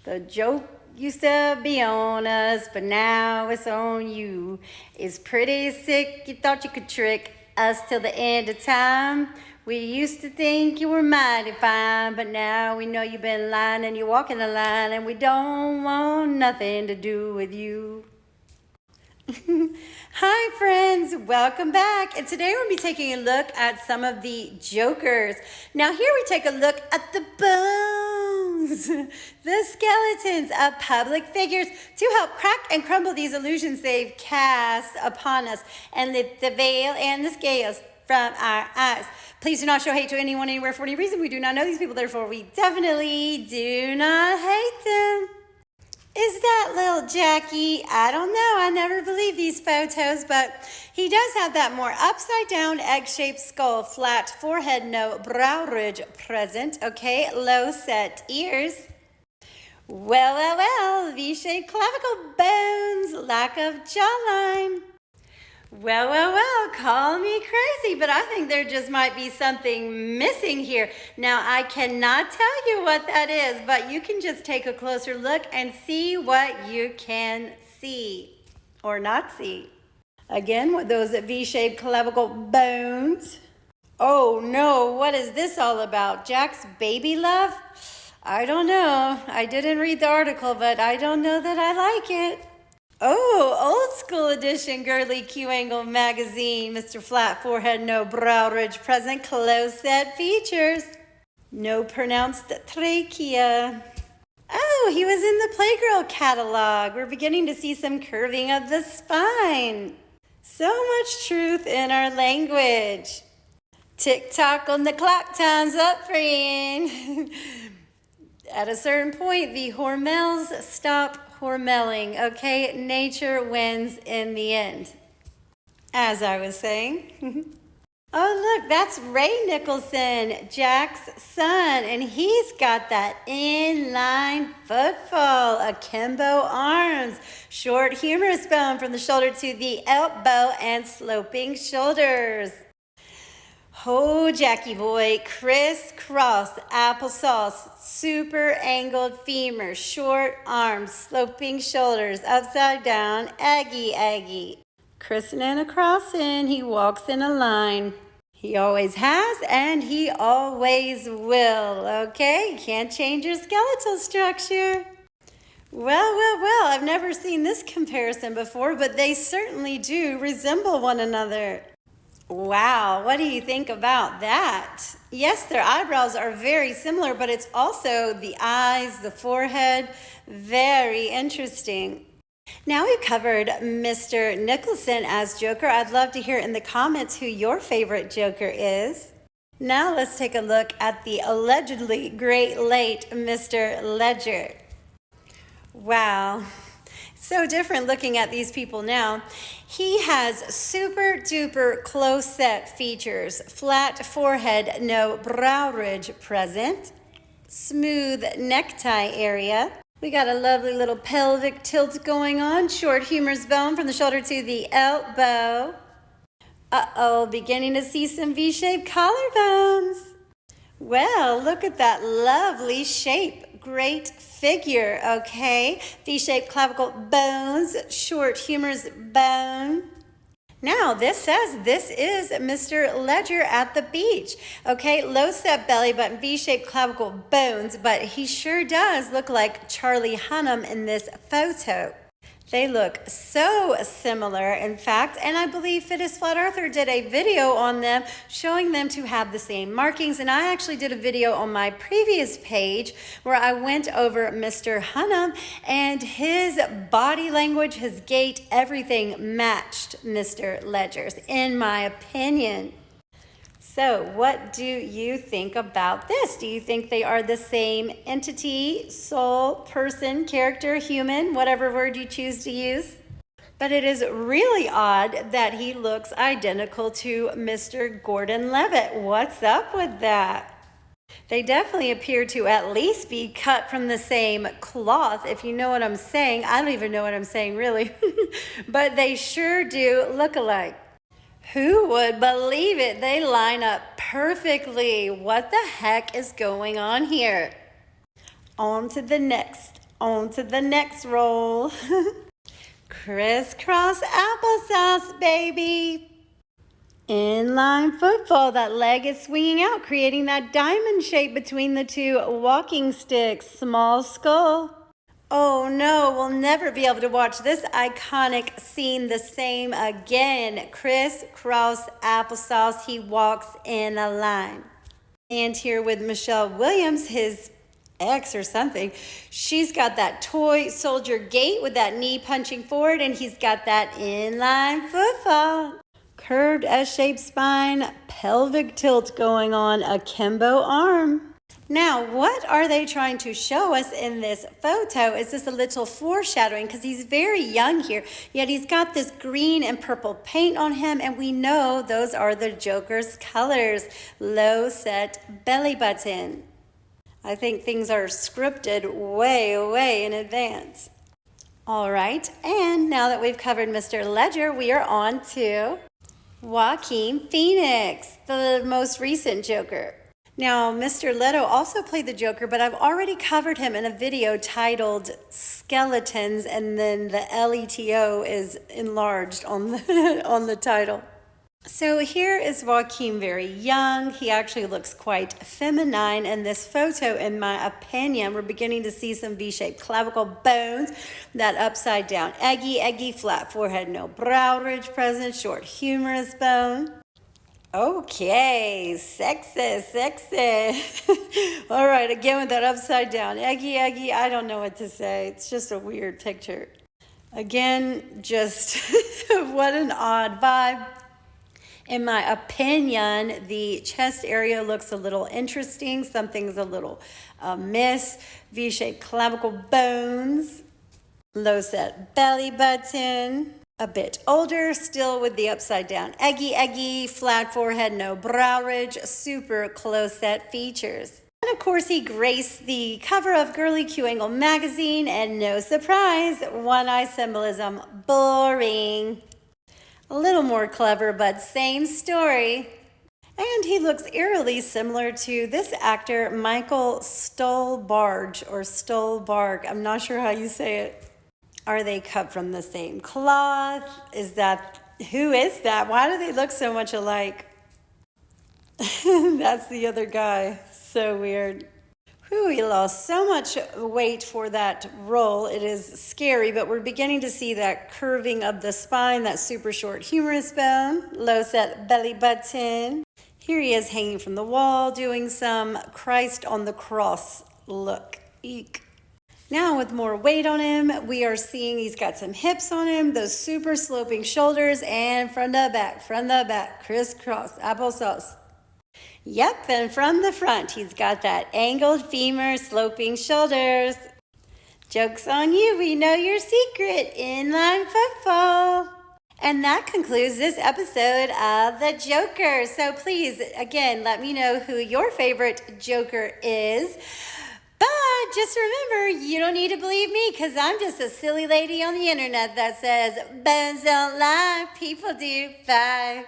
The joke used to be on us, but now it's on you. It's pretty sick, you thought you could trick us till the end of time. We used to think you were mighty fine, but now we know you've been lying and you're walking the line, and we don't want nothing to do with you. Hi friends, welcome back. And today we'll be taking a look at some of the jokers. Now here we take a look at the bones, the skeletons of public figures to help crack and crumble these illusions they've cast upon us and lift the veil and the scales from our eyes. Please do not show hate to anyone anywhere for any reason. We do not know these people, therefore we definitely do not hate them. Is that little Jackie? I don't know. I never believe these photos, but he does have that more upside down egg-shaped skull, flat forehead, no brow ridge present, okay, low set ears. Well, V-shaped clavicle bones, lack of jawline. Well, call me crazy, but I think there just might be something missing here. Now, I cannot tell you what that is, but you can just take a closer look and see what you can see or not see. Again, with those V-shaped clavicle bones. Oh no, what is this all about? Jack's baby love? I don't know. I didn't read the article, but I don't know that I like it. Oh, old school edition girly Q-angle magazine. Mr. Flat Forehead, no brow ridge present, close set features. No pronounced trachea. Oh, he was in the Playgirl catalog. We're beginning to see some curving of the spine. So much truth in our language. Tick-tock on the clock, time's up, friend. At a certain point, the Hormels stop hormeling, okay? Nature wins in the end, as I was saying. Oh, look, that's Ray Nicholson, Jack's son, and he's got that inline footfall, akimbo arms, short humerus bone from the shoulder to the elbow, and sloping shoulders. Oh, Jackie boy, crisscross applesauce, super angled femur, short arms, sloping shoulders, upside down, aggie. Christening a crossing, he walks in a line. He always has and he always will, okay? Can't change your skeletal structure. Well, I've never seen this comparison before, but they certainly do resemble one another. Wow, what do you think about that? Yes, their eyebrows are very similar, but it's also the eyes, the forehead, very interesting. Now we've covered Mr. Nicholson as Joker. I'd love to hear in the comments who your favorite Joker is. Now let's take a look at the allegedly great late Mr. Ledger. Wow. So different looking at these people now. He has super duper close set features, flat forehead, no brow ridge present, smooth necktie area. We got a lovely little pelvic tilt going on, short humerus bone from the shoulder to the elbow. Uh-oh, beginning to see some V-shaped collarbones. Well, look at that lovely shape. Great figure, okay? V-shaped clavicle bones, short humerus bone. Now, this says this is Mr. Ledger at the beach. Okay, low set belly button, V-shaped clavicle bones, but he sure does look like Charlie Hunnam in this photo. They look so similar, in fact, and I believe Fittest Flat Earther did a video on them showing them to have the same markings, and I actually did a video on my previous page where I went over Mr. Hunnam, and his body language, his gait, everything matched Mr. Ledger's, in my opinion. So what do you think about this? Do you think they are the same entity, soul, person, character, human, whatever word you choose to use? But it is really odd that he looks identical to Mr. Gordon Levitt. What's up with that? They definitely appear to at least be cut from the same cloth, if you know what I'm saying. I don't even know what I'm saying, really. But they sure do look alike. Who would believe it? They line up perfectly. What the heck is going on here? On to the next. On to the next roll. Crisscross applesauce, baby. Inline football. That leg is swinging out, creating that diamond shape between the two walking sticks. Small skull. Oh no, we'll never be able to watch this iconic scene the same again. Crisscross applesauce. He walks in a line. And here with Michelle Williams, his ex or something, she's got that toy soldier gait with that knee punching forward, and he's got that inline football. Curved S-shaped spine, pelvic tilt going on, akimbo arm. Now, what are they trying to show us in this photo? Is this a little foreshadowing? Because he's very young here, yet he's got this green and purple paint on him, and we know those are the Joker's colors. Low set belly button. I think things are scripted way in advance. All right, and now that we've covered Mr. Ledger, we are on to Joaquin Phoenix, the most recent Joker. Now, Mr. Leto also played the Joker, but I've already covered him in a video titled Skeletons, and then the LETO is enlarged on the title. So here is Joaquin, very young. He actually looks quite feminine in this photo, in my opinion. We're beginning to see some V-shaped clavicle bones, that upside down eggy, flat forehead, no brow ridge present, short humerus bone. Okay, sexy. All right, again with that upside down eggy. I don't know what to say. It's just a weird picture. Again, just what an odd vibe. In my opinion, the chest area looks a little interesting. Something's a little amiss. V-shaped clavicle bones. Low set belly button. A bit older, still with the upside down eggy, flat forehead, no brow ridge, super close set features. And of course, he graced the cover of Girly Q Angle magazine, and no surprise, one eye symbolism, boring. A little more clever, but same story. And he looks eerily similar to this actor, Michael Stolbarg, or Stolbarg. I'm not sure how you say it. Are they cut from the same cloth? Who is that? Why do they look so much alike? That's the other guy. So weird. He lost so much weight for that role. It is scary, but we're beginning to see that curving of the spine, that super short humerus bone, low set belly button. Here he is hanging from the wall, doing some Christ on the cross look. Eek. Now with more weight on him, we are seeing he's got some hips on him, those super sloping shoulders, and from the back, crisscross applesauce. Yep, and from the front, he's got that angled femur, sloping shoulders. Joke's on you, we know your secret, inline football. And that concludes this episode of The Joker. So please, again, let me know who your favorite Joker is. But just remember, you don't need to believe me, because I'm just a silly lady on the internet that says, bones don't lie, people do. Bye.